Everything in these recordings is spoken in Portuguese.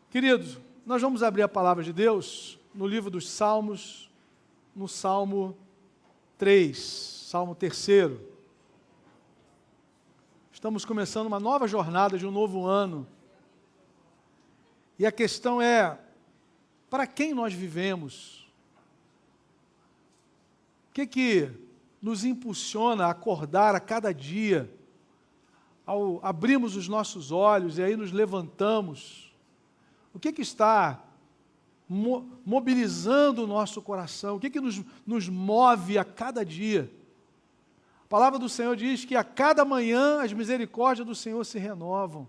Queridos, nós vamos abrir a palavra de Deus no livro dos Salmos, no Salmo 3, Salmo 3. Estamos começando uma nova jornada de um novo ano. E a questão é, para quem nós vivemos? O que nos impulsiona a acordar a cada dia, ao abrirmos os nossos olhos e aí nos levantamos? O que está mobilizando o nosso coração? O que nos move a cada dia? A palavra do Senhor diz que a cada manhã as misericórdias do Senhor se renovam.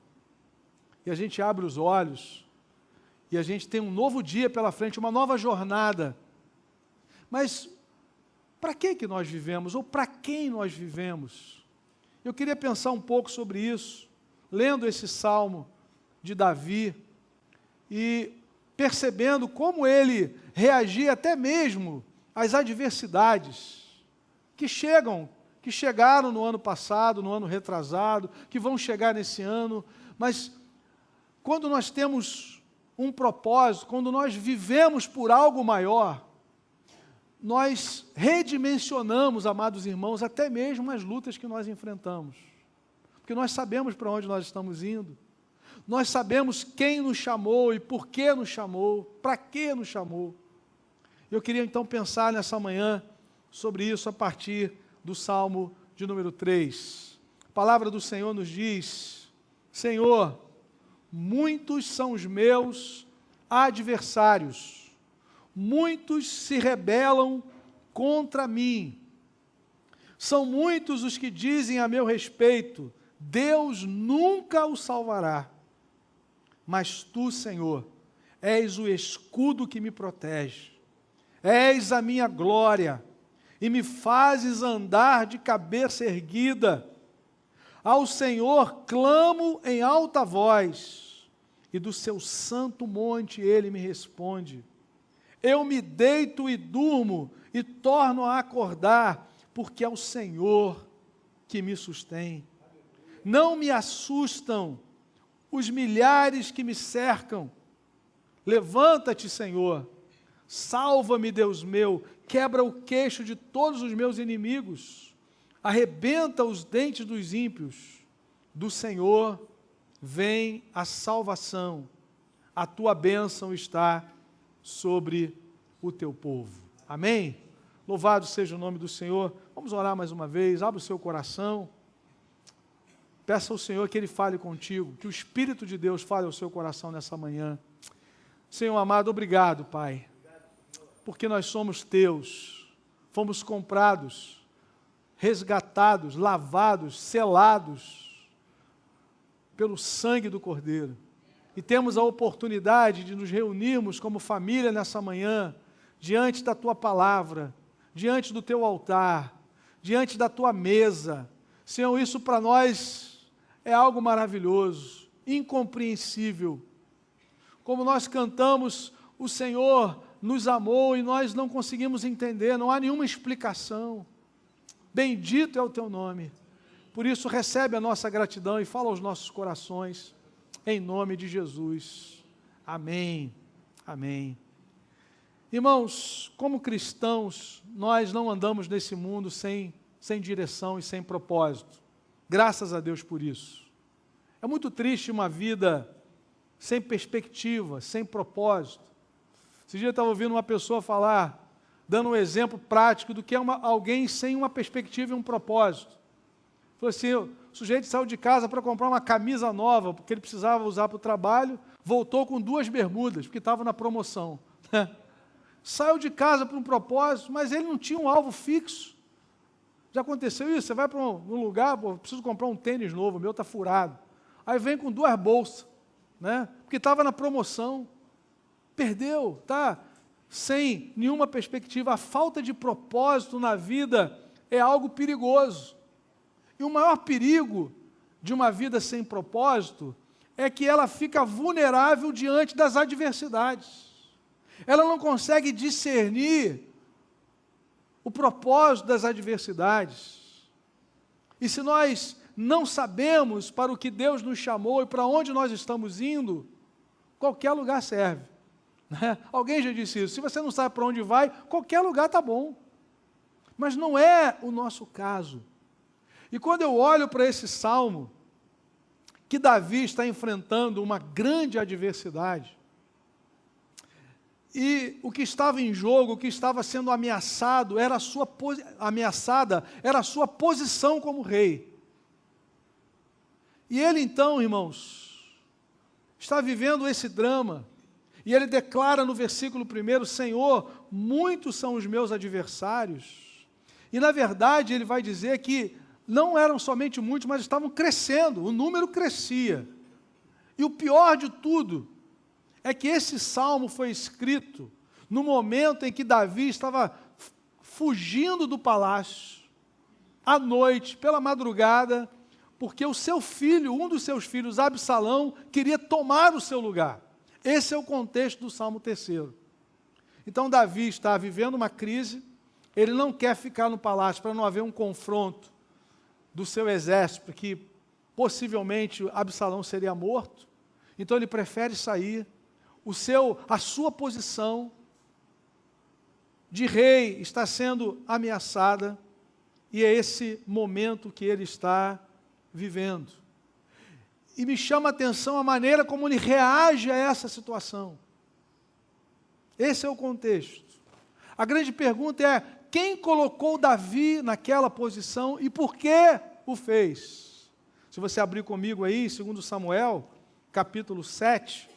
E a gente abre os olhos, e a gente tem um novo dia pela frente, uma nova jornada. Mas para que nós vivemos? Ou para quem nós vivemos? Eu queria pensar um pouco sobre isso, lendo esse Salmo de Davi, e percebendo como ele reagia até mesmo às adversidades que chegaram no ano passado, no ano retrasado, que vão chegar nesse ano, mas quando nós temos um propósito, quando nós vivemos por algo maior, nós redimensionamos, amados irmãos, até mesmo as lutas que nós enfrentamos, porque nós sabemos para onde nós estamos indo. Nós sabemos quem nos chamou e por que nos chamou, para que nos chamou. Eu queria então pensar nessa manhã sobre isso a partir do Salmo de número 3. A palavra do Senhor nos diz: Senhor, muitos são os meus adversários, muitos se rebelam contra mim. São muitos os que dizem a meu respeito: Deus nunca o salvará. Mas tu, Senhor, és o escudo que me protege, és a minha glória, e me fazes andar de cabeça erguida. Ao Senhor clamo em alta voz, e do seu santo monte Ele me responde. Eu me deito e durmo, e torno a acordar, porque é o Senhor que me sustém. Não me assustam os milhares que me cercam. Levanta-te, Senhor, salva-me, Deus meu, quebra o queixo de todos os meus inimigos, arrebenta os dentes dos ímpios. Do Senhor vem a salvação, a tua bênção está sobre o teu povo. Amém? Louvado seja o nome do Senhor. Vamos orar mais uma vez, abra o seu coração. Peça ao Senhor que Ele fale contigo, que o Espírito de Deus fale ao seu coração nessa manhã. Senhor amado, obrigado, Pai, porque nós somos teus, fomos comprados, resgatados, lavados, selados pelo sangue do Cordeiro. E temos a oportunidade de nos reunirmos como família nessa manhã, diante da Tua palavra, diante do Teu altar, diante da Tua mesa. Senhor, isso para nós é algo maravilhoso, incompreensível. Como nós cantamos, o Senhor nos amou e nós não conseguimos entender, não há nenhuma explicação. Bendito é o teu nome. Por isso, recebe a nossa gratidão e fala aos nossos corações, em nome de Jesus. Amém. Amém. Irmãos, como cristãos, nós não andamos nesse mundo sem direção e sem propósito. Graças a Deus por isso. É muito triste uma vida sem perspectiva, sem propósito. Esse dia eu estava ouvindo uma pessoa falar, dando um exemplo prático do que é alguém sem uma perspectiva e um propósito. Falou assim, o sujeito saiu de casa para comprar uma camisa nova, porque ele precisava usar para o trabalho, voltou com 2 bermudas, porque estava na promoção. Saiu de casa para um propósito, mas ele não tinha um alvo fixo. Já aconteceu isso? Você vai para um lugar, preciso comprar um tênis novo, o meu está furado. Aí vem com 2 bolsas, né? Porque estava na promoção. Perdeu, está sem nenhuma perspectiva. A falta de propósito na vida é algo perigoso. E o maior perigo de uma vida sem propósito é que ela fica vulnerável diante das adversidades. Ela não consegue discernir o propósito das adversidades. E se nós não sabemos para o que Deus nos chamou e para onde nós estamos indo, qualquer lugar serve. Né? Alguém já disse isso, se você não sabe para onde vai, qualquer lugar está bom. Mas não é o nosso caso. E quando eu olho para esse salmo, que Davi está enfrentando uma grande adversidade, e o que estava em jogo, o que estava sendo ameaçado, era a sua posição como rei. E ele então, irmãos, está vivendo esse drama, e ele declara no versículo 1, Senhor, muitos são os meus adversários. E na verdade ele vai dizer que não eram somente muitos, mas estavam crescendo, o número crescia. E o pior de tudo é que esse salmo foi escrito no momento em que Davi estava fugindo do palácio, à noite, pela madrugada, porque o seu filho, um dos seus filhos, Absalão, queria tomar o seu lugar. Esse é o contexto do Salmo 3. Então Davi está vivendo uma crise, ele não quer ficar no palácio para não haver um confronto do seu exército, porque possivelmente Absalão seria morto. Então ele prefere sair. A sua posição de rei está sendo ameaçada, e é esse momento que ele está vivendo. E me chama a atenção a maneira como ele reage a essa situação. Esse é o contexto. A grande pergunta é, quem colocou Davi naquela posição e por que o fez? Se você abrir comigo aí, 2 Samuel, capítulo 7,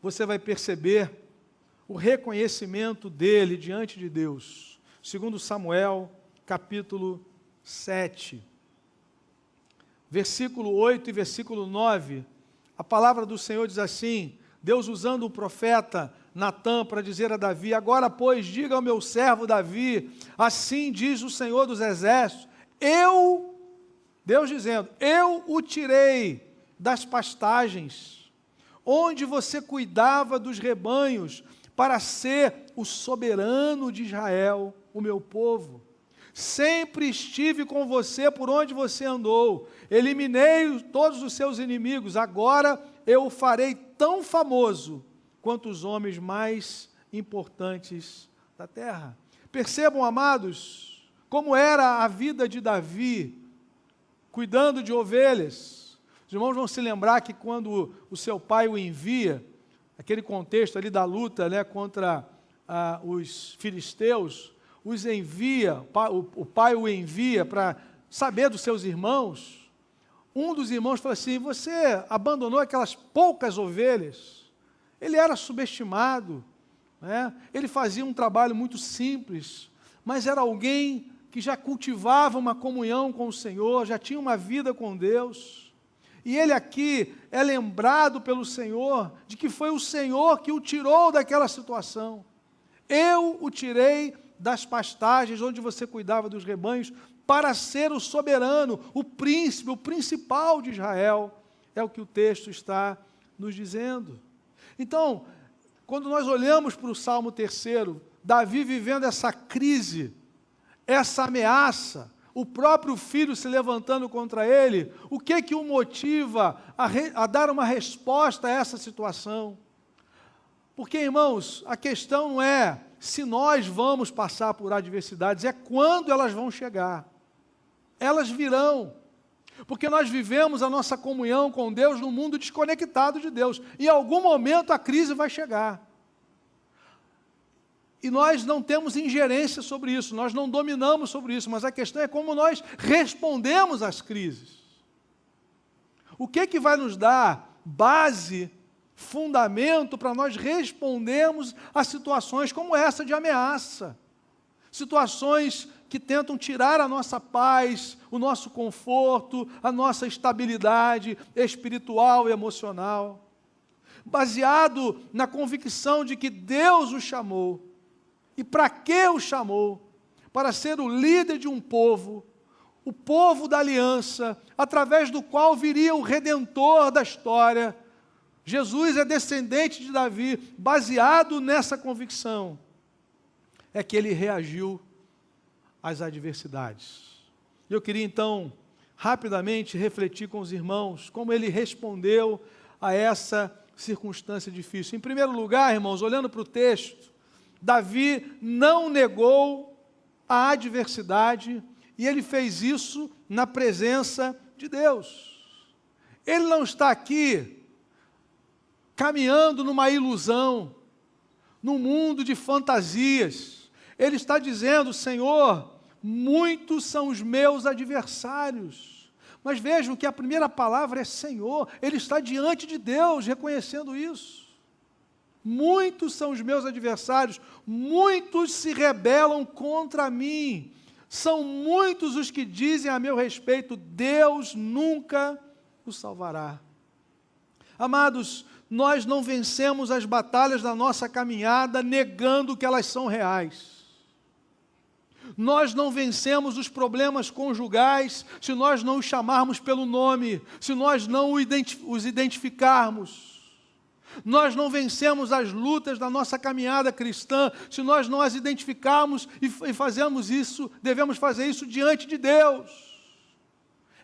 você vai perceber o reconhecimento dele diante de Deus. 2 Samuel, capítulo 7, versículo 8 e versículo 9, a palavra do Senhor diz assim, Deus usando o profeta Natã para dizer a Davi, agora, pois, diga ao meu servo Davi, assim diz o Senhor dos Exércitos, Deus dizendo, eu o tirei das pastagens, onde você cuidava dos rebanhos, para ser o soberano de Israel, o meu povo. Sempre estive com você por onde você andou, eliminei todos os seus inimigos, agora eu o farei tão famoso quanto os homens mais importantes da terra. Percebam, amados, como era a vida de Davi, cuidando de ovelhas. Os irmãos vão se lembrar que quando o seu pai o envia, aquele contexto ali da luta, né, contra os filisteus, o pai o envia para saber dos seus irmãos. Um dos irmãos fala assim, você abandonou aquelas poucas ovelhas. Ele era subestimado, né? Ele fazia um trabalho muito simples, mas era alguém que já cultivava uma comunhão com o Senhor, já tinha uma vida com Deus. E ele aqui é lembrado pelo Senhor, de que foi o Senhor que o tirou daquela situação. Eu o tirei das pastagens, onde você cuidava dos rebanhos, para ser o soberano, o príncipe, o principal de Israel. É o que o texto está nos dizendo. Então, quando nós olhamos para o Salmo 3, Davi vivendo essa crise, essa ameaça, o próprio filho se levantando contra ele, o que o motiva a dar uma resposta a essa situação? Porque, irmãos, a questão não é se nós vamos passar por adversidades, é quando elas vão chegar. Elas virão. Porque nós vivemos a nossa comunhão com Deus num mundo desconectado de Deus. Em algum momento a crise vai chegar. E nós não temos ingerência sobre isso, nós não dominamos sobre isso, mas a questão é como nós respondemos às crises. O que vai nos dar base, fundamento para nós respondermos a situações como essa de ameaça? Situações que tentam tirar a nossa paz, o nosso conforto, a nossa estabilidade espiritual e emocional. Baseado na convicção de que Deus o chamou. E para que o chamou? Para ser o líder de um povo, o povo da aliança, através do qual viria o Redentor da história. Jesus é descendente de Davi, baseado nessa convicção, é que ele reagiu às adversidades. Eu queria então, rapidamente, refletir com os irmãos, como ele respondeu a essa circunstância difícil. Em primeiro lugar, irmãos, olhando para o texto, Davi não negou a adversidade e ele fez isso na presença de Deus. Ele não está aqui caminhando numa ilusão, num mundo de fantasias. Ele está dizendo: Senhor, muitos são os meus adversários. Mas vejam que a primeira palavra é Senhor. Ele está diante de Deus, reconhecendo isso. Muitos são os meus adversários, muitos se rebelam contra mim. São muitos os que dizem a meu respeito: Deus nunca o salvará. Amados, nós não vencemos as batalhas da nossa caminhada negando que elas são reais. Nós não vencemos os problemas conjugais se nós não os chamarmos pelo nome, se nós não os identificarmos. Nós não vencemos as lutas da nossa caminhada cristã se nós não as identificarmos e fazemos isso, devemos fazer isso diante de Deus.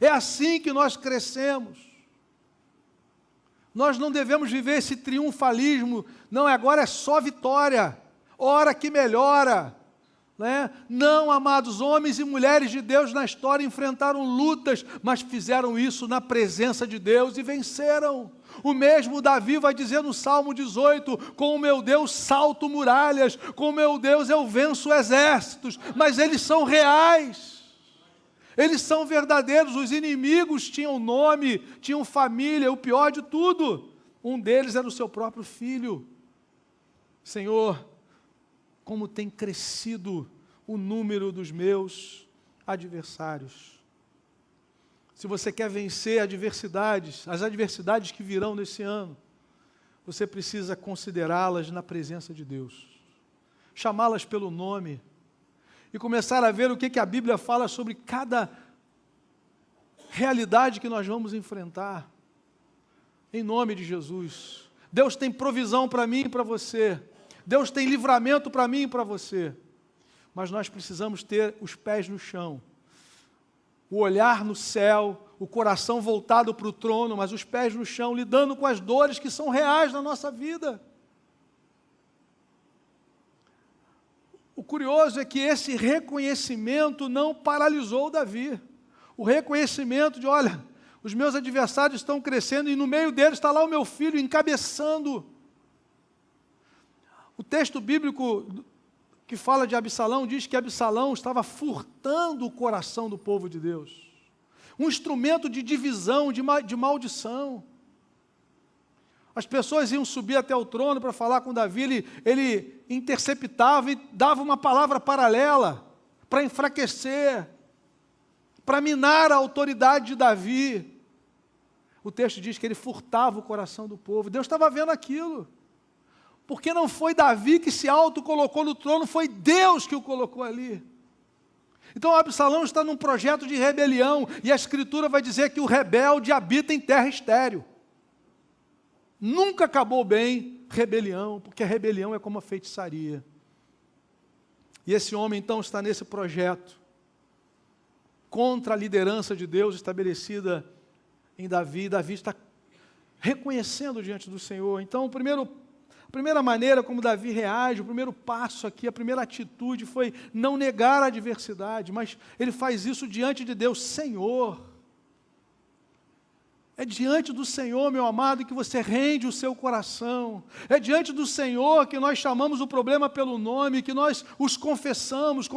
É assim que nós crescemos. Nós não devemos viver esse triunfalismo, não, agora é só vitória, ora que melhora. Não, amados, homens e mulheres de Deus na história enfrentaram lutas, mas fizeram isso na presença de Deus e venceram. O mesmo Davi vai dizer no Salmo 18, com o meu Deus salto muralhas, com o meu Deus eu venço exércitos, mas eles são reais, eles são verdadeiros. Os inimigos tinham nome, tinham família, o pior de tudo, um deles era o seu próprio filho. Senhor, como tem crescido o número dos meus adversários. Se você quer vencer adversidades, as adversidades que virão nesse ano, você precisa considerá-las na presença de Deus, chamá-las pelo nome e começar a ver o que a Bíblia fala sobre cada realidade que nós vamos enfrentar, em nome de Jesus. Deus tem provisão para mim e para você, Deus tem livramento para mim e para você, mas nós precisamos ter os pés no chão, o olhar no céu, o coração voltado para o trono, mas os pés no chão, lidando com as dores que são reais na nossa vida. O curioso é que esse reconhecimento não paralisou Davi. O reconhecimento de, olha, os meus adversários estão crescendo e no meio deles está lá o meu filho encabeçando. O texto bíblico que fala de Absalão diz que Absalão estava furtando o coração do povo de Deus. Um instrumento de divisão, de maldição. As pessoas iam subir até o trono para falar com Davi, ele interceptava e dava uma palavra paralela para enfraquecer, para minar a autoridade de Davi. O texto diz que ele furtava o coração do povo. Deus estava vendo aquilo. Porque não foi Davi que se autocolocou no trono, foi Deus que o colocou ali. Então Absalão está num projeto de rebelião, e a Escritura vai dizer que o rebelde habita em terra estéril. Nunca acabou bem rebelião, porque a rebelião é como a feitiçaria. E esse homem então está nesse projeto, contra a liderança de Deus estabelecida em Davi. Davi está reconhecendo diante do Senhor. Então a primeira maneira como Davi reage, o primeiro passo aqui, a primeira atitude foi não negar a adversidade, mas ele faz isso diante de Deus. Senhor, é diante do Senhor, meu amado, que você rende o seu coração. É diante do Senhor que nós chamamos o problema pelo nome, que nós os confessamos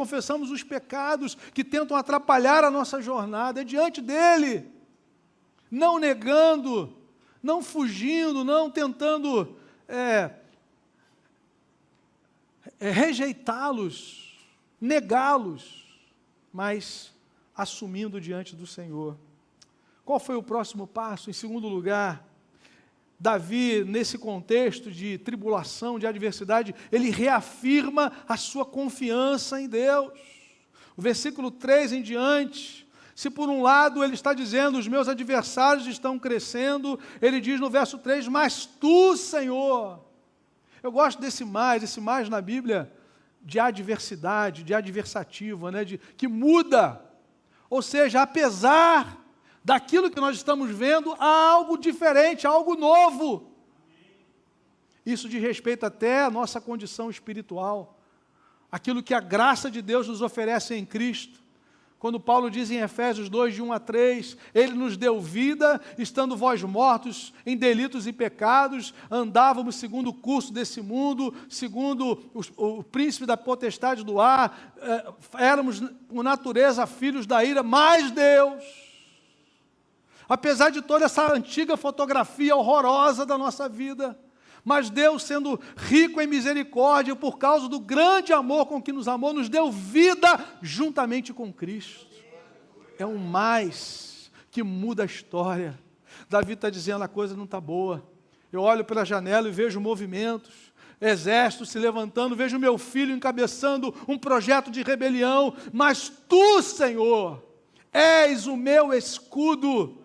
os pecados que tentam atrapalhar a nossa jornada. É diante dEle, não negando, não fugindo, não tentando rejeitá-los, negá-los, mas assumindo diante do Senhor. Qual foi o próximo passo? Em segundo lugar, Davi, nesse contexto de tribulação, de adversidade, ele reafirma a sua confiança em Deus. O versículo 3 em diante, se por um lado ele está dizendo, os meus adversários estão crescendo, ele diz no verso 3, mas tu, Senhor. Eu gosto desse mais na Bíblia, de adversidade, de adversativo, que muda. Ou seja, apesar daquilo que nós estamos vendo, há algo diferente, há algo novo. Isso diz respeito até à nossa condição espiritual, aquilo que a graça de Deus nos oferece em Cristo. Quando Paulo diz em Efésios 2, de 1 a 3, Ele nos deu vida, estando vós mortos em delitos e pecados, andávamos segundo o curso desse mundo, segundo o príncipe da potestade do ar, éramos por natureza filhos da ira, mas Deus, apesar de toda essa antiga fotografia horrorosa da nossa vida, mas Deus, sendo rico em misericórdia, por causa do grande amor com que nos amou, nos deu vida juntamente com Cristo. É um mais que muda a história. Davi está dizendo, a coisa não está boa. Eu olho pela janela e vejo movimentos, exércitos se levantando, vejo meu filho encabeçando um projeto de rebelião, mas Tu, Senhor, és o meu escudo,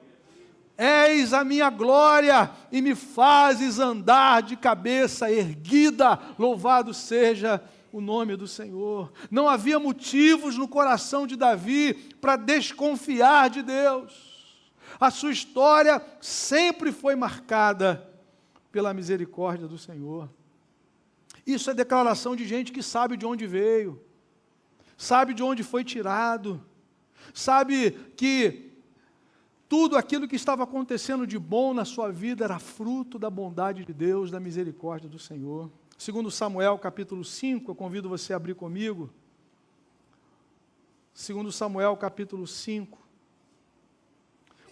és a minha glória e me fazes andar de cabeça erguida. Louvado seja o nome do Senhor. Não havia motivos no coração de Davi para desconfiar de Deus. A sua história sempre foi marcada pela misericórdia do Senhor. Isso é declaração de gente que sabe de onde veio, sabe de onde foi tirado, sabe que tudo aquilo que estava acontecendo de bom na sua vida era fruto da bondade de Deus, da misericórdia do Senhor. Segundo Samuel, capítulo 5, eu convido você a abrir comigo. Segundo Samuel, capítulo 5.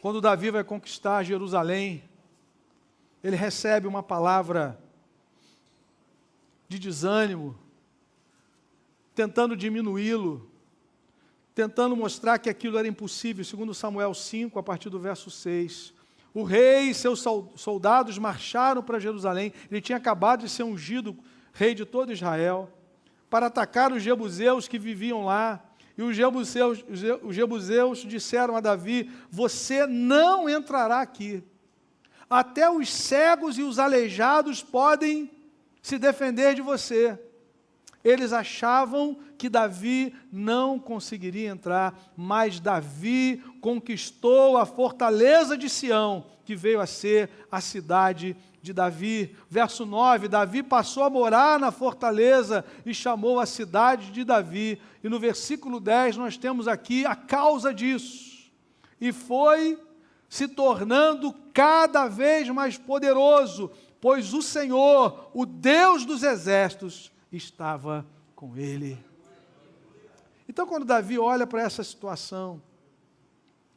Quando Davi vai conquistar Jerusalém, ele recebe uma palavra de desânimo, tentando diminuí-lo, tentando mostrar que aquilo era impossível. Segundo Samuel 5, a partir do verso 6. O rei e seus soldados marcharam para Jerusalém. Ele tinha acabado de ser ungido rei de todo Israel, para atacar os jebuseus que viviam lá. E os jebuseus disseram a Davi, você não entrará aqui. Até os cegos e os aleijados podem se defender de você. Eles achavam que Davi não conseguiria entrar, mas Davi conquistou a fortaleza de Sião, que veio a ser a cidade de Davi. Verso 9, Davi passou a morar na fortaleza e chamou a cidade de Davi. E no versículo 10 nós temos aqui a causa disso. E foi se tornando cada vez mais poderoso, pois o Senhor, o Deus dos exércitos, estava com ele. Então, quando Davi olha para essa situação,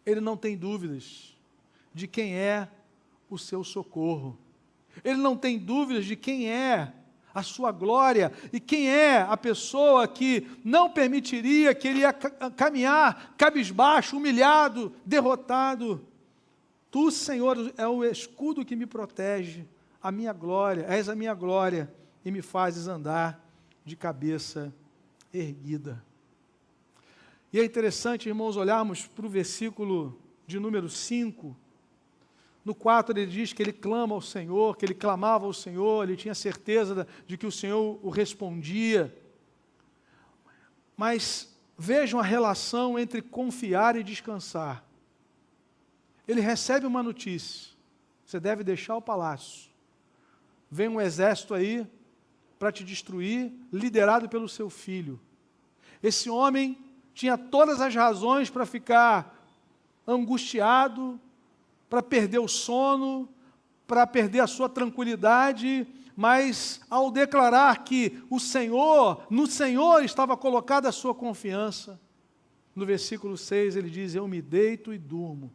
ele não tem dúvidas de quem é o seu socorro. Ele não tem dúvidas de quem é a sua glória e quem é a pessoa que não permitiria que ele ia caminhar cabisbaixo, humilhado, derrotado. Tu, Senhor, é o escudo que me protege, a minha glória, és a minha glória, e me fazes andar de cabeça erguida. E é interessante, irmãos, olharmos para o versículo de número 5. No 4 ele diz que ele clama ao Senhor, que ele clamava ao Senhor, ele tinha certeza de que o Senhor o respondia. Mas vejam a relação entre confiar e descansar. Ele recebe uma notícia, você deve deixar o palácio. Vem um exército aí para te destruir, liderado pelo seu filho. Esse homem tinha todas as razões para ficar angustiado, para perder o sono, para perder a sua tranquilidade, mas ao declarar que no Senhor estava colocada a sua confiança, no versículo 6 ele diz, eu me deito e durmo,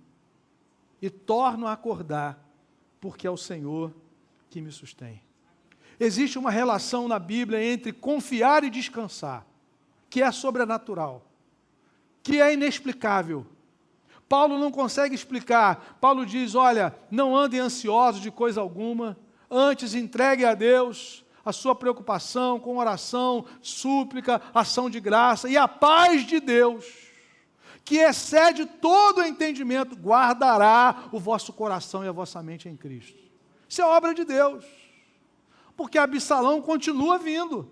e torno a acordar, porque é o Senhor que me sustém. Existe uma relação na Bíblia entre confiar e descansar, que é sobrenatural, que é inexplicável. Paulo não consegue explicar. Paulo diz, olha, não andem ansiosos de coisa alguma, antes entregue a Deus a sua preocupação com oração, súplica, ação de graça, e a paz de Deus, que excede todo o entendimento, guardará o vosso coração e a vossa mente em Cristo. Isso é obra de Deus. Porque Absalão continua vindo,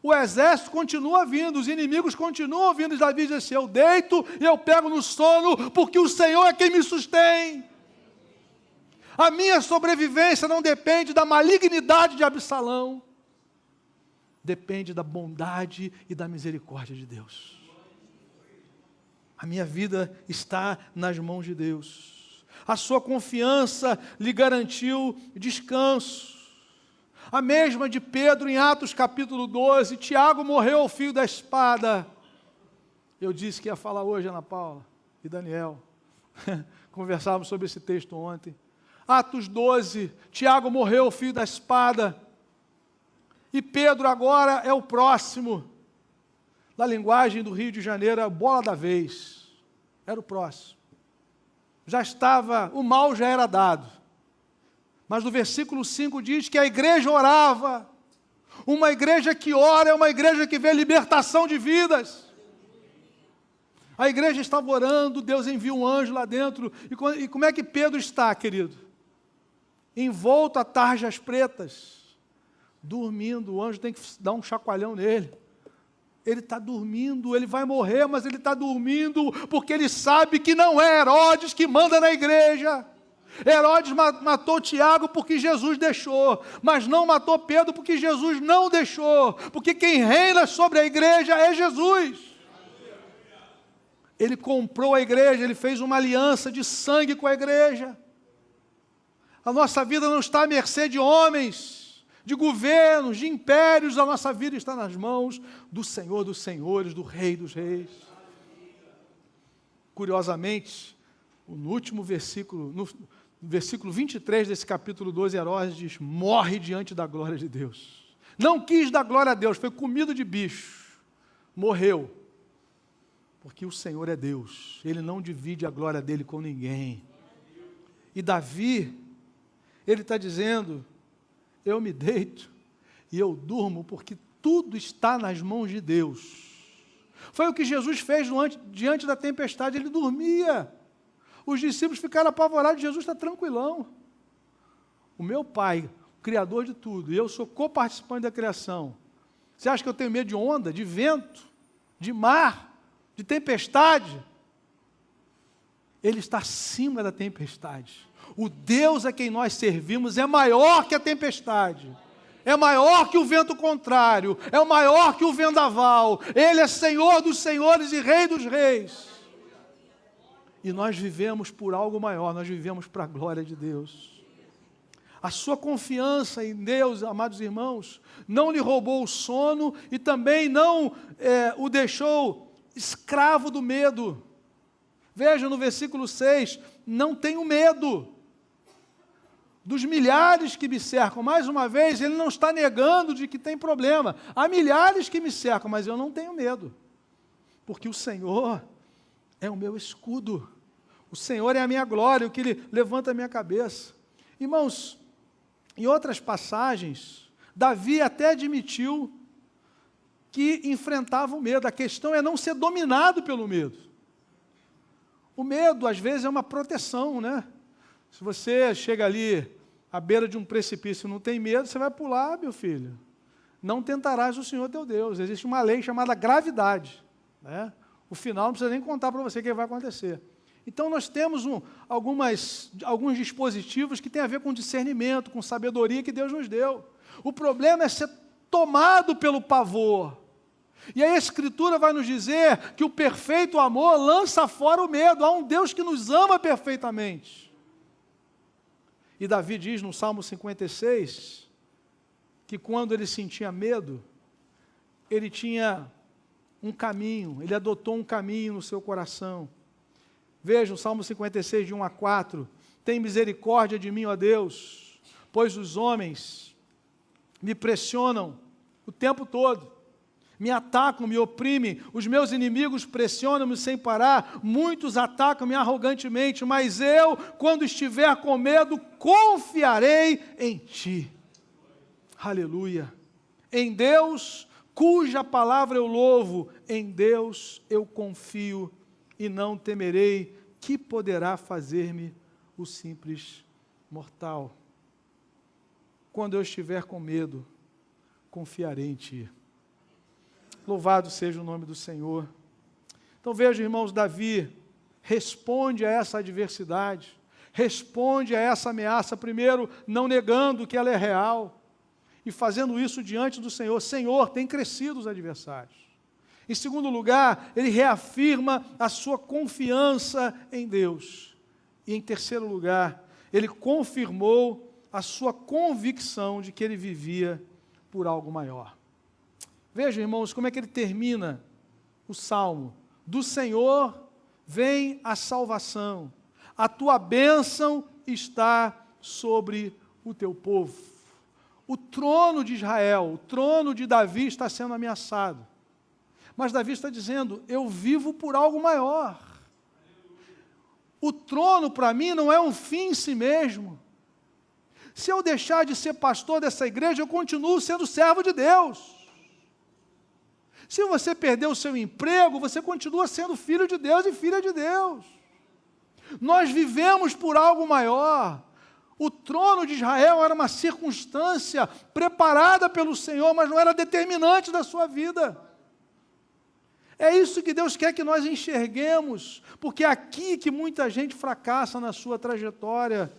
o exército continua vindo, os inimigos continuam vindo, e Davi diz assim, eu deito e eu pego no sono, porque o Senhor é quem me sustém. A minha sobrevivência não depende da malignidade de Absalão. Depende da bondade e da misericórdia de Deus. A minha vida está nas mãos de Deus. A sua confiança lhe garantiu descanso. A mesma de Pedro em Atos capítulo 12. Tiago morreu ao fio da espada. Eu disse que ia falar hoje, Ana Paula e Daniel. Conversávamos sobre esse texto ontem. Atos 12, Tiago morreu ao fio da espada. E Pedro agora é o próximo. Na linguagem do Rio de Janeiro, a bola da vez. Era o próximo. Já estava, o mal já era dado. Mas no versículo 5 diz que a igreja orava. Uma igreja que ora é uma igreja que vê libertação de vidas. A igreja estava orando, Deus envia um anjo lá dentro. E como é que Pedro está, querido? Envolto a tarjas pretas. Dormindo, o anjo tem que dar um chacoalhão nele. Ele está dormindo, ele vai morrer, mas ele está dormindo, porque ele sabe que não é Herodes que manda na igreja. Herodes matou Tiago porque Jesus deixou, mas não matou Pedro porque Jesus não deixou, porque quem reina sobre a igreja é Jesus. Ele comprou a igreja, ele fez uma aliança de sangue com a igreja. A nossa vida não está à mercê de homens, de governos, de impérios, a nossa vida está nas mãos do Senhor dos senhores, do Rei dos reis. Curiosamente, no último versículo, no versículo 23 desse capítulo 12, Herodes diz, morre diante da glória de Deus. Não quis dar glória a Deus, foi comido de bicho, morreu. Porque o Senhor é Deus, Ele não divide a glória dEle com ninguém. E Davi, ele está dizendo, eu me deito e eu durmo porque tudo está nas mãos de Deus. Foi o que Jesus fez diante da tempestade, ele dormia. Os discípulos ficaram apavorados, Jesus está tranquilão. O meu Pai, o Criador de tudo, e eu sou coparticipante da criação. Você acha que eu tenho medo de onda, de vento, de mar, de tempestade? Ele está acima da tempestade. O Deus a quem nós servimos é maior que a tempestade, é maior que o vento contrário, é maior que o vendaval. Ele é Senhor dos senhores e Rei dos reis. E nós vivemos por algo maior, nós vivemos para a glória de Deus. A sua confiança em Deus, amados irmãos, não lhe roubou o sono e também não o deixou escravo do medo. Veja no versículo 6, não tenho medo dos milhares que me cercam. Mais uma vez, ele não está negando de que tem problema. Há milhares que me cercam, mas eu não tenho medo. Porque o Senhor é o meu escudo. O Senhor é a minha glória, o que Ele levanta a minha cabeça. Irmãos, em outras passagens, Davi até admitiu que enfrentava o medo. A questão é não ser dominado pelo medo. O medo, às vezes, é uma proteção, né? Se você chega ali à beira de um precipício e não tem medo, você vai pular, meu filho. Não tentarás o Senhor teu Deus. Existe uma lei chamada gravidade, né? O final não precisa nem contar para você o que vai acontecer. Então, nós temos alguns dispositivos que têm a ver com discernimento, com sabedoria que Deus nos deu. O problema é ser tomado pelo pavor. E a Escritura vai nos dizer que o perfeito amor lança fora o medo. Há um Deus que nos ama perfeitamente. E Davi diz no Salmo 56, que quando ele sentia medo, ele tinha um caminho, ele adotou um caminho no seu coração. Veja o Salmo 56, de 1 a 4. Tem misericórdia de mim, ó Deus, pois os homens me pressionam o tempo todo. Me atacam, me oprimem, os meus inimigos pressionam-me sem parar, muitos atacam-me arrogantemente, mas eu, quando estiver com medo, confiarei em Ti. Aleluia. Em Deus, cuja palavra eu louvo, em Deus eu confio e não temerei, que poderá fazer-me o simples mortal. Quando eu estiver com medo, confiarei em Ti. Louvado seja o nome do Senhor. Então veja, irmãos, Davi responde a essa adversidade, responde a essa ameaça, primeiro, não negando que ela é real, e fazendo isso diante do Senhor. Senhor, tem crescido os adversários. Em segundo lugar, ele reafirma a sua confiança em Deus. E em terceiro lugar, ele confirmou a sua convicção de que ele vivia por algo maior. Vejam, irmãos, como é que ele termina o Salmo. Do Senhor vem a salvação. A tua bênção está sobre o teu povo. O trono de Israel, o trono de Davi está sendo ameaçado. Mas Davi está dizendo, eu vivo por algo maior. O trono para mim não é um fim em si mesmo. Se eu deixar de ser pastor dessa igreja, eu continuo sendo servo de Deus. Se você perder o seu emprego, você continua sendo filho de Deus e filha de Deus. Nós vivemos por algo maior. O trono de Israel era uma circunstância preparada pelo Senhor, mas não era determinante da sua vida. É isso que Deus quer que nós enxerguemos, porque é aqui que muita gente fracassa na sua trajetória.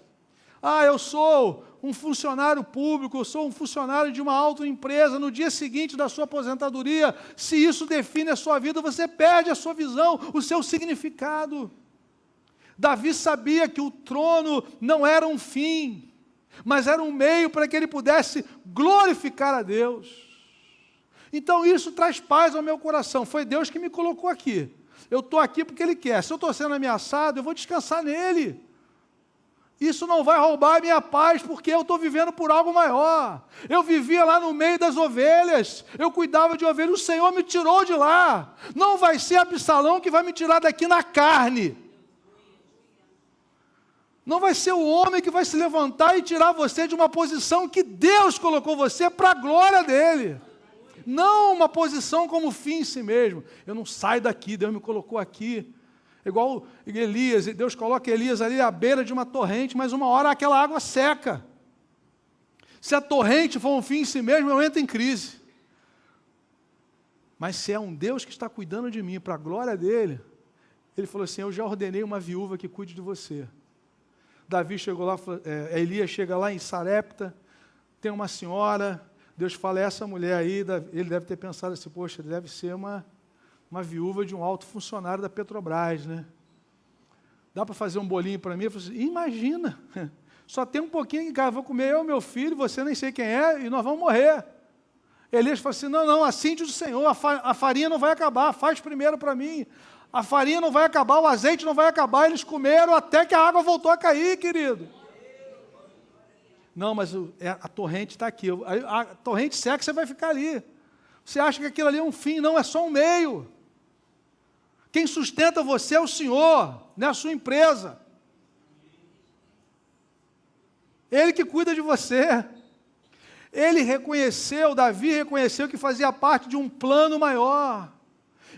Eu sou um funcionário público, eu sou um funcionário de uma autoempresa, no dia seguinte da sua aposentadoria, se isso define a sua vida, você perde a sua visão, o seu significado. Davi sabia que o trono não era um fim, mas era um meio para que ele pudesse glorificar a Deus. Então isso traz paz ao meu coração. Foi Deus que me colocou aqui. Eu estou aqui porque Ele quer. Se eu estou sendo ameaçado, eu vou descansar nele. Isso não vai roubar a minha paz, porque eu estou vivendo por algo maior. Eu vivia lá no meio das ovelhas, eu cuidava de ovelhas, o Senhor me tirou de lá. Não vai ser Absalão que vai me tirar daqui na carne. Não vai ser o homem que vai se levantar e tirar você de uma posição que Deus colocou você para a glória dEle. Não uma posição como fim em si mesmo. Eu não saio daqui, Deus me colocou aqui. Igual Elias, Deus coloca Elias ali à beira de uma torrente, mas uma hora aquela água seca. Se a torrente for um fim em si mesmo, eu entro em crise. Mas se é um Deus que está cuidando de mim, para a glória dEle, Ele falou assim, eu já ordenei uma viúva que cuide de você. Davi chegou lá, Elias chega lá em Sarepta, tem uma senhora, Deus fala, essa mulher aí, ele deve ter pensado assim, poxa, deve ser uma viúva de um alto funcionário da Petrobras, né? Dá para fazer um bolinho para mim? Eu falei assim, imagina, só tem um pouquinho em casa, vou comer eu e meu filho, você nem sei quem é, e nós vamos morrer. Elias falou assim, não, assim diz o Senhor, a farinha não vai acabar, faz primeiro para mim. A farinha não vai acabar, o azeite não vai acabar, eles comeram até que a água voltou a cair, querido. Não, mas a torrente está aqui, a torrente seca, você vai ficar ali. Você acha que aquilo ali é um fim, não, é só um meio. Quem sustenta você é o Senhor, não é a sua empresa. Ele que cuida de você. Davi reconheceu que fazia parte de um plano maior.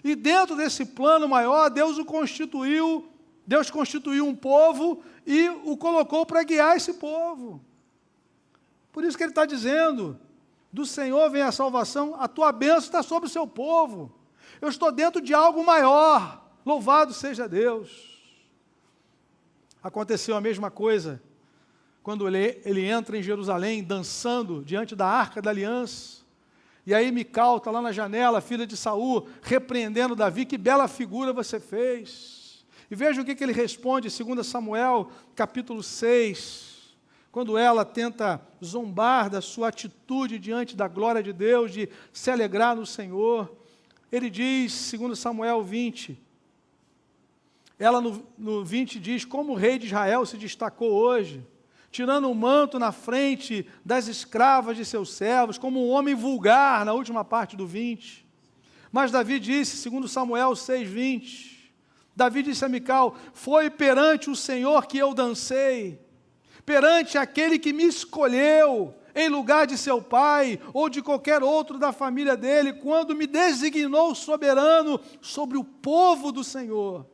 E dentro desse plano maior, Deus constituiu um povo e o colocou para guiar esse povo. Por isso que ele está dizendo, do Senhor vem a salvação, a tua bênção está sobre o seu povo. Eu estou dentro de algo maior, louvado seja Deus. Aconteceu a mesma coisa quando ele entra em Jerusalém, dançando diante da Arca da Aliança. E aí Mical está lá na janela, filha de Saul, repreendendo Davi, que bela figura você fez. E veja o que ele responde, 2 Samuel, capítulo 6, quando ela tenta zombar da sua atitude diante da glória de Deus, de se alegrar no Senhor. Ele diz, 2 Samuel 20, ela no 20 diz, como o rei de Israel se destacou hoje, tirando um manto na frente das escravas de seus servos, como um homem vulgar, na última parte do 20. Mas Davi disse, 2 Samuel 6:20, Davi disse a Mical, foi perante o Senhor que eu dancei, perante aquele que me escolheu, em lugar de seu pai, ou de qualquer outro da família dele, quando me designou soberano sobre o povo do Senhor,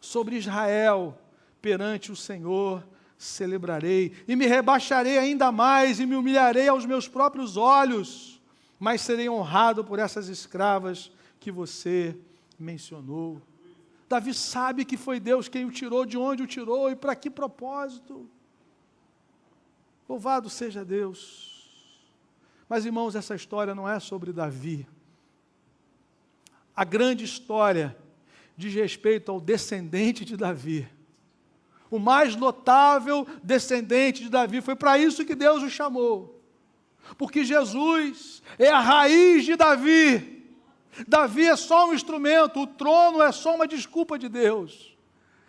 sobre Israel, perante o Senhor, celebrarei, e me rebaixarei ainda mais, e me humilharei aos meus próprios olhos, mas serei honrado por essas escravas que você mencionou. Davi sabe que foi Deus quem o tirou, de onde o tirou e para que propósito. Louvado seja Deus. Mas, irmãos, essa história não é sobre Davi. A grande história diz respeito ao descendente de Davi. O mais notável descendente de Davi. Foi para isso que Deus o chamou. Porque Jesus é a raiz de Davi. Davi é só um instrumento, o trono é só uma desculpa de Deus.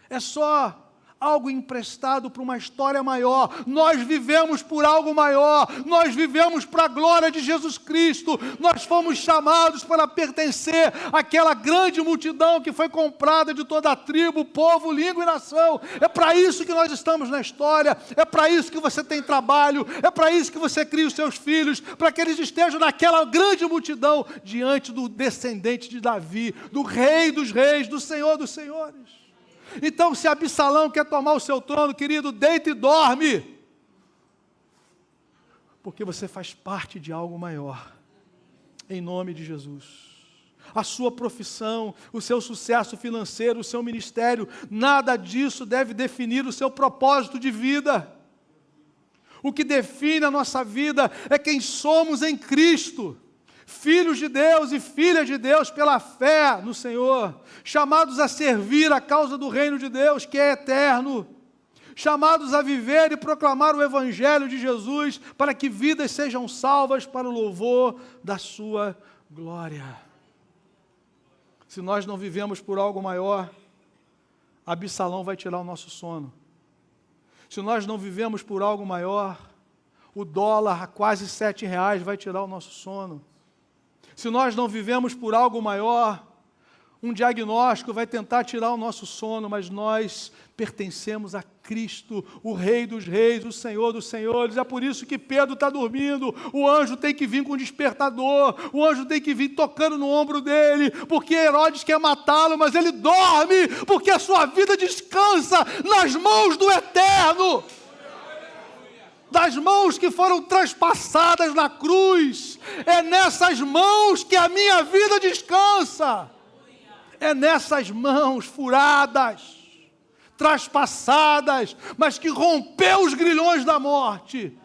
É só algo emprestado para uma história maior. Nós vivemos por algo maior. Nós vivemos para a glória de Jesus Cristo. Nós fomos chamados para pertencer àquela grande multidão que foi comprada de toda a tribo, povo, língua e nação. É para isso que nós estamos na história. É para isso que você tem trabalho. É para isso que você cria os seus filhos, para que eles estejam naquela grande multidão diante do descendente de Davi, do Rei dos Reis, do Senhor dos Senhores. Então, se Absalão quer tomar o seu trono, querido, deita e dorme. Porque você faz parte de algo maior. Em nome de Jesus. A sua profissão, o seu sucesso financeiro, o seu ministério, nada disso deve definir o seu propósito de vida. O que define a nossa vida é quem somos em Cristo. Filhos de Deus e filhas de Deus pela fé no Senhor, chamados a servir a causa do reino de Deus, que é eterno, chamados a viver e proclamar o Evangelho de Jesus, para que vidas sejam salvas para o louvor da sua glória. Se nós não vivemos por algo maior, Absalão vai tirar o nosso sono. Se nós não vivemos por algo maior, o dólar a quase R$7 vai tirar o nosso sono. Se nós não vivemos por algo maior, um diagnóstico vai tentar tirar o nosso sono, mas nós pertencemos a Cristo, o Rei dos Reis, o Senhor dos Senhores. É por isso que Pedro está dormindo. O anjo tem que vir com o despertador, o anjo tem que vir tocando no ombro dele, porque Herodes quer matá-lo, mas ele dorme, porque a sua vida descansa nas mãos do Eterno. Das mãos que foram traspassadas na cruz. É nessas mãos que a minha vida descansa. É nessas mãos furadas, traspassadas, mas que rompeu os grilhões da morte.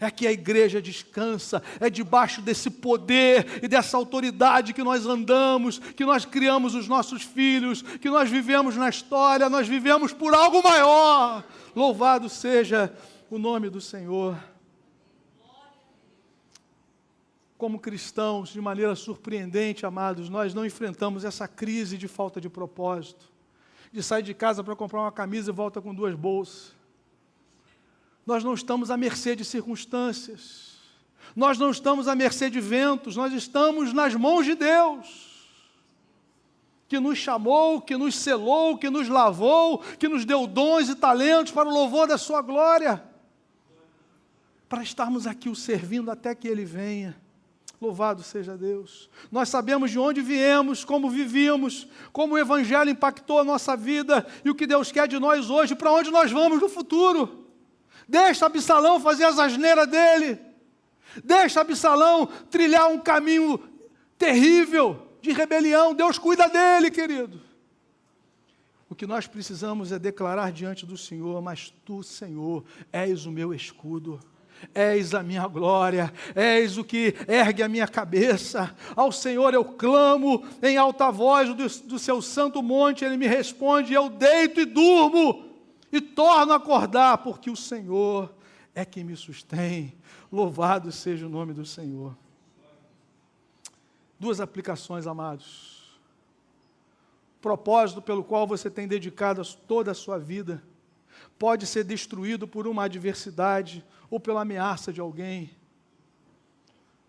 É que a igreja descansa, é debaixo desse poder e dessa autoridade que nós andamos, que nós criamos os nossos filhos, que nós vivemos na história, nós vivemos por algo maior. Louvado seja o nome do Senhor. Como cristãos, de maneira surpreendente, amados, nós não enfrentamos essa crise de falta de propósito, de sair de casa para comprar uma camisa e volta com 2 bolsas. Nós não estamos à mercê de circunstâncias, nós não estamos à mercê de ventos, nós estamos nas mãos de Deus, que nos chamou, que nos selou, que nos lavou, que nos deu dons e talentos para o louvor da sua glória, para estarmos aqui o servindo até que Ele venha. Louvado seja Deus. Nós sabemos de onde viemos, como vivíamos, como o Evangelho impactou a nossa vida e o que Deus quer de nós hoje, para onde nós vamos no futuro. Deixa Absalão fazer as asneiras dele. Deixa Absalão trilhar um caminho terrível de rebelião. Deus cuida dele, querido. O que nós precisamos é declarar diante do Senhor: mas tu, Senhor, és o meu escudo. És a minha glória, és o que ergue a minha cabeça. Ao Senhor eu clamo em alta voz do seu santo monte, Ele me responde, eu deito e durmo, e torno a acordar, porque o Senhor é quem me sustém. Louvado seja o nome do Senhor. 2 aplicações, amados. O propósito pelo qual você tem dedicado toda a sua vida pode ser destruído por uma adversidade ou pela ameaça de alguém.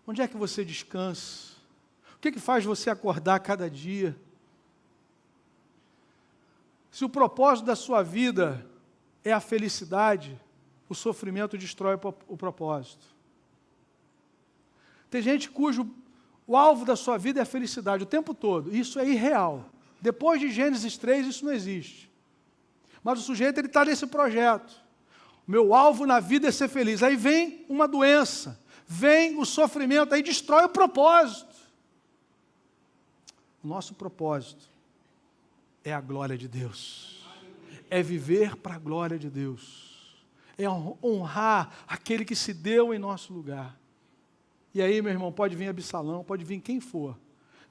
Onde é que você descansa? O que faz você acordar cada dia? Se o propósito da sua vida é a felicidade, o sofrimento destrói o propósito. Tem gente o alvo da sua vida é a felicidade o tempo todo. Isso é irreal. Depois de Gênesis 3, isso não existe. Mas o sujeito está nesse projeto. O meu alvo na vida é ser feliz. Aí vem uma doença, vem o sofrimento, aí destrói o propósito. O nosso propósito é a glória de Deus. É viver para a glória de Deus. É honrar aquele que se deu em nosso lugar. E aí, meu irmão, pode vir Absalão, pode vir quem for.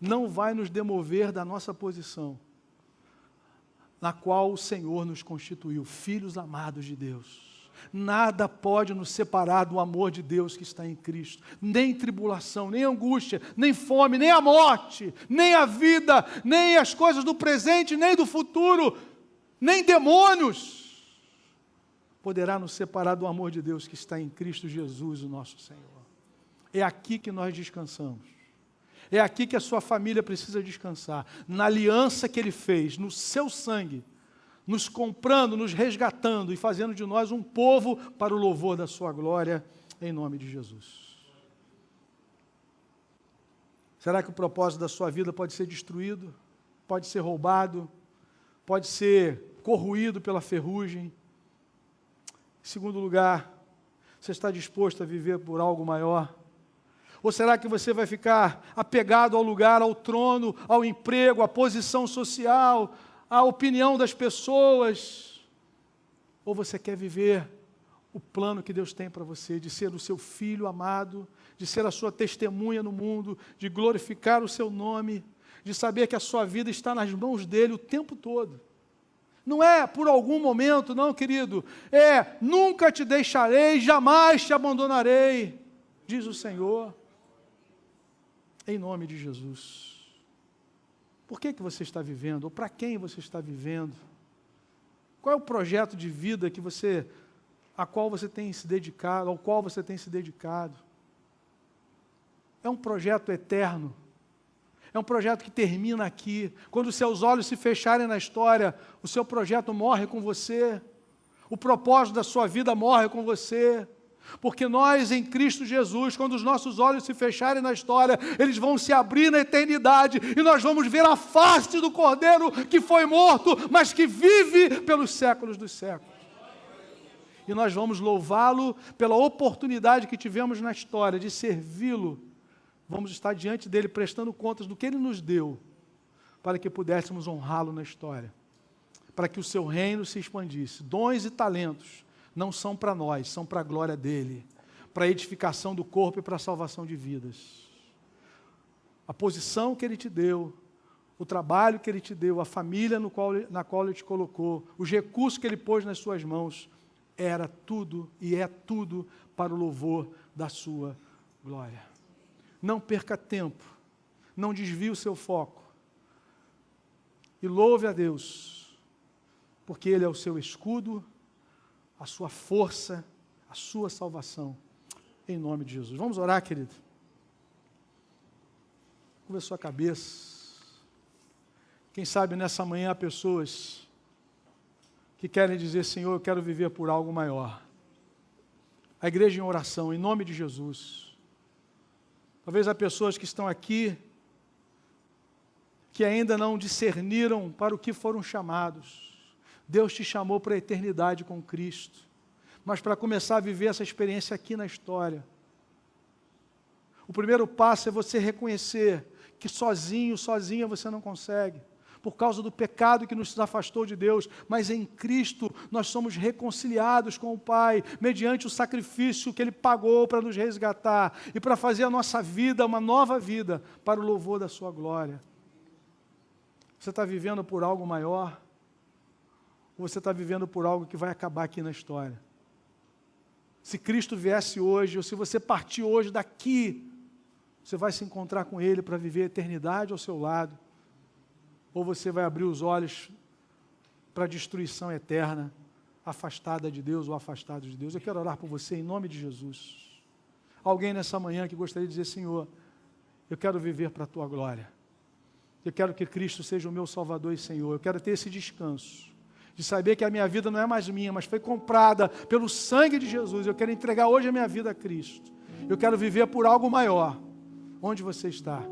Não vai nos demover da nossa posição, na qual o Senhor nos constituiu, filhos amados de Deus. Nada pode nos separar do amor de Deus que está em Cristo. Nem tribulação, nem angústia, nem fome, nem a morte, nem a vida, nem as coisas do presente, nem do futuro, nem demônios poderá nos separar do amor de Deus que está em Cristo Jesus, o nosso Senhor. É aqui que nós descansamos. É aqui que a sua família precisa descansar. Na aliança que Ele fez, no seu sangue, nos comprando, nos resgatando e fazendo de nós um povo para o louvor da sua glória, em nome de Jesus. Será que o propósito da sua vida pode ser destruído? Pode ser roubado? Pode ser corroído pela ferrugem? Em segundo lugar, você está disposto a viver por algo maior? Ou será que você vai ficar apegado ao lugar, ao trono, ao emprego, à posição social, à opinião das pessoas? Ou você quer viver o plano que Deus tem para você, de ser o seu filho amado, de ser a sua testemunha no mundo, de glorificar o seu nome, de saber que a sua vida está nas mãos dEle o tempo todo? Não é por algum momento, não, querido. É, nunca te deixarei, jamais te abandonarei, diz o Senhor. Em nome de Jesus. Por que você está vivendo? Ou para quem você está vivendo? Qual é o projeto de vida a qual você tem se dedicado, ao qual você tem se dedicado? É um projeto eterno. É um projeto que termina aqui. Quando os seus olhos se fecharem na história, o seu projeto morre com você. O propósito da sua vida morre com você. Porque nós, em Cristo Jesus, quando os nossos olhos se fecharem na história, eles vão se abrir na eternidade e nós vamos ver a face do Cordeiro que foi morto, mas que vive pelos séculos dos séculos. E nós vamos louvá-lo pela oportunidade que tivemos na história de servi-lo. Vamos estar diante dele prestando contas do que ele nos deu, para que pudéssemos honrá-lo na história, para que o seu reino se expandisse. Dons e talentos não são para nós, são para a glória dele, para a edificação do corpo e para a salvação de vidas. A posição que ele te deu, o trabalho que ele te deu, a família na qual ele te colocou, os recursos que ele pôs nas suas mãos, era tudo e é tudo para o louvor da sua glória. Não perca tempo, não desvie o seu foco e louve a Deus, porque Ele é o seu escudo, a sua força, a sua salvação, em nome de Jesus. Vamos orar, querido? Curva a sua cabeça. Quem sabe nessa manhã há pessoas que querem dizer: Senhor, eu quero viver por algo maior. A igreja em oração, em nome de Jesus. Talvez há pessoas que estão aqui que ainda não discerniram para o que foram chamados. Deus te chamou para a eternidade com Cristo, mas para começar a viver essa experiência aqui na história. O primeiro passo é você reconhecer que sozinho, sozinha você não consegue, por causa do pecado que nos afastou de Deus, mas em Cristo nós somos reconciliados com o Pai, mediante o sacrifício que Ele pagou para nos resgatar, e para fazer a nossa vida uma nova vida, para o louvor da sua glória. Você está vivendo por algo maior? Ou você está vivendo por algo que vai acabar aqui na história? Se Cristo viesse hoje, ou se você partir hoje daqui, você vai se encontrar com Ele para viver a eternidade ao seu lado, ou você vai abrir os olhos para a destruição eterna, afastada de Deus ou afastado de Deus. Eu quero orar por você em nome de Jesus. Alguém nessa manhã que gostaria de dizer: Senhor, eu quero viver para a Tua glória. Eu quero que Cristo seja o meu Salvador e Senhor. Eu quero ter esse descanso de saber que a minha vida não é mais minha, mas foi comprada pelo sangue de Jesus. Eu quero entregar hoje a minha vida a Cristo. Eu quero viver por algo maior. Onde você está?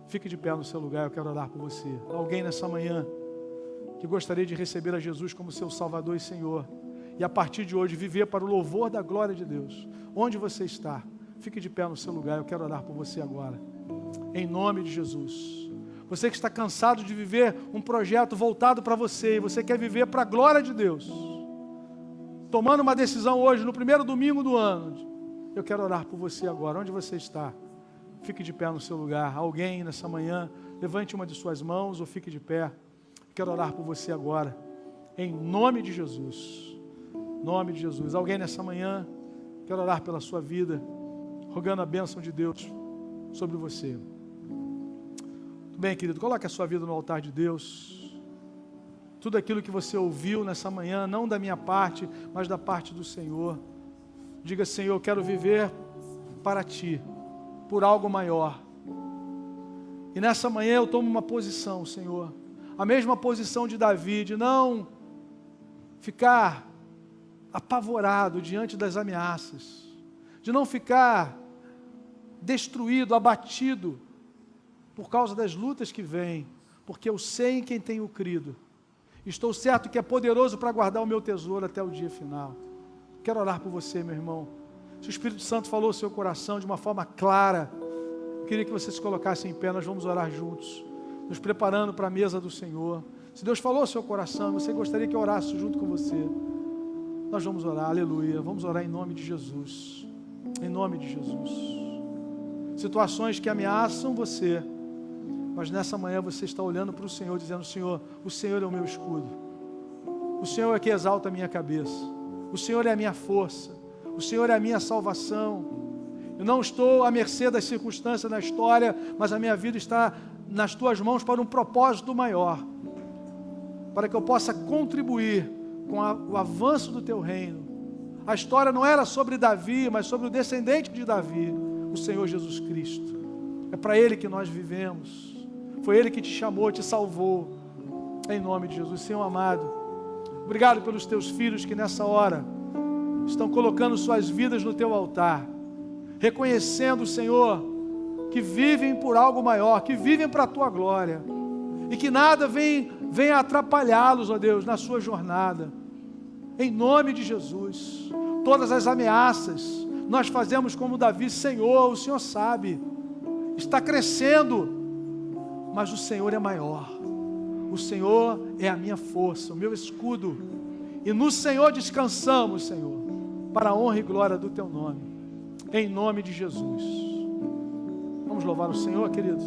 Fique de pé no seu lugar, eu quero orar por você. Alguém nessa manhã que gostaria de receber a Jesus como seu Salvador e Senhor, e a partir de hoje viver para o louvor da glória de Deus. Onde você está? Fique de pé no seu lugar, eu quero orar por você agora. Em nome de Jesus. Você que está cansado de viver um projeto voltado para você, e você quer viver para a glória de Deus, tomando uma decisão hoje, no primeiro domingo do ano, eu quero orar por você agora. Onde você está? Fique de pé no seu lugar. Alguém nessa manhã, levante uma de suas mãos ou fique de pé. Quero orar por você agora, em nome de Jesus. Nome de Jesus. Alguém nessa manhã, quero orar pela sua vida, rogando a bênção de Deus sobre você. Muito bem, querido, coloque a sua vida no altar de Deus. Tudo aquilo que você ouviu nessa manhã, não da minha parte, mas da parte do Senhor. Diga: Senhor, eu quero viver para Ti, por algo maior. E nessa manhã eu tomo uma posição, Senhor, a mesma posição de Davi, de não ficar apavorado diante das ameaças, de não ficar destruído, abatido por causa das lutas que vêm, porque eu sei em quem tenho crido. Estou certo que é poderoso para guardar o meu tesouro até o dia final. Quero orar por você, meu irmão. Se o Espírito Santo falou ao seu coração de uma forma clara, eu queria que você se colocasse em pé. Nós vamos orar juntos, nos preparando para a mesa do Senhor. Se Deus falou ao seu coração, você gostaria que eu orasse junto com você, nós vamos orar, aleluia. Vamos orar em nome de Jesus, em nome de Jesus. Situações que ameaçam você, mas nessa manhã você está olhando para o Senhor, dizendo: Senhor, o Senhor é o meu escudo, o Senhor é que exalta a minha cabeça, o Senhor é a minha força, o Senhor é a minha salvação. Eu não estou à mercê das circunstâncias da história, mas a minha vida está nas Tuas mãos para um propósito maior, para que eu possa contribuir com o avanço do Teu reino. A história não era sobre Davi, mas sobre o descendente de Davi, o Senhor Jesus Cristo. É para Ele que nós vivemos. Foi Ele que te chamou, te salvou. Em nome de Jesus. Senhor amado, obrigado pelos Teus filhos que nessa hora estão colocando suas vidas no Teu altar, reconhecendo, Senhor, que vivem por algo maior, que vivem para a Tua glória, e que nada venha atrapalhá-los, ó Deus, na sua jornada. Em nome de Jesus, todas as ameaças, nós fazemos como Davi: Senhor, o Senhor sabe, está crescendo, mas o Senhor é maior, o Senhor é a minha força, o meu escudo, e no Senhor descansamos, Senhor, para a honra e glória do Teu nome, em nome de Jesus. Vamos louvar o Senhor, queridos.